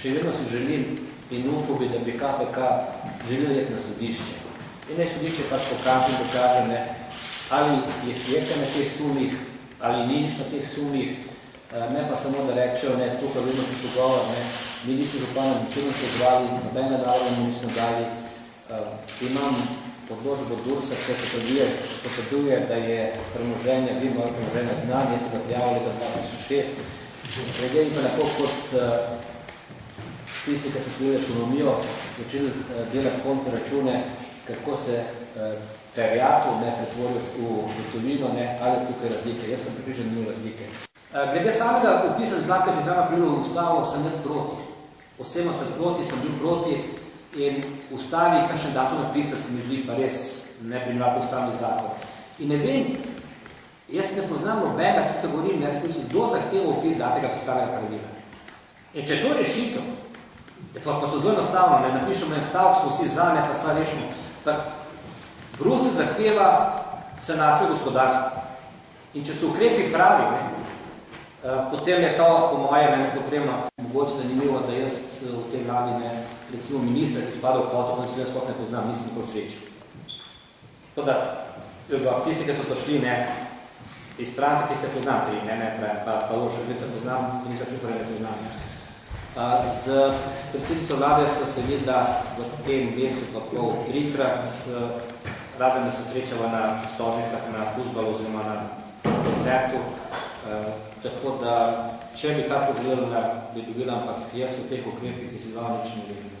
še vedno si želim in upam bi, da bi KPK želel iti na sodišče. In naj sodišče pač pokaže in dokaže, ne, ali je sledka na teh sumih, ali ni nič na teh sumih, ne pa samo da rečejo, ne, tukaj vedno pišu govor, ne, mi nismo župana ničemu se zvali, nobene naravne mu nismo dali. Imam odložbo Dursa, ki potrduje, da je premoženje, vidno premoženje znanje, se ga prijavili v 2006. Glede pa tako kot tisti, ki so šli ekonomijo, začeli delati kontne račune, kako se terjatu ne pretvorijo v gotovino, ne, ali tukaj razlike. Jaz sem pripričan, da ni razlike. Glede samega opisa Zlatka Federalna Priloga v ustavo sem jaz proti. Osebno sem proti, sem bil proti in v ustavi, kakšen datum napisa, se mi zdi pa res neprimerno ustavni zakon. In ne vem, jaz ne poznam nobenega, tukaj govorim, jaz sem kdo zahteva opis Zlatega fiskalnega pravila. In če je to rešitev, pa to zelo enostavno, ne napišemo en stavek, smo vsi za, ne pa stvar rešimo. Bruselj zahteva sanacijo gospodarstva. In če so ukrepi pravi, ne, potem je to, po moje, nepotrebno, mogoče zanimivo, da jaz v tej vladi, ne, recimo ministra, ki spada v kvoto, ko se jaz sploh ne poznam, nisem nikoli srečil. Tako da, tisti, ki so to šli, ne, iz stranke, ki ste poznam, pa Loša Greca poznam, ministra Čufarja ne poznam. Z predsednico vlade sva se videla v tem mesecu pa pol trikrat, razen da se srečava na stožnicah, na fuzbalu oziroma na koncertu. Tako da, če bi kako želela, bi dobila, ampak jaz v teh ukrepih, ki si dva nič ne vidim.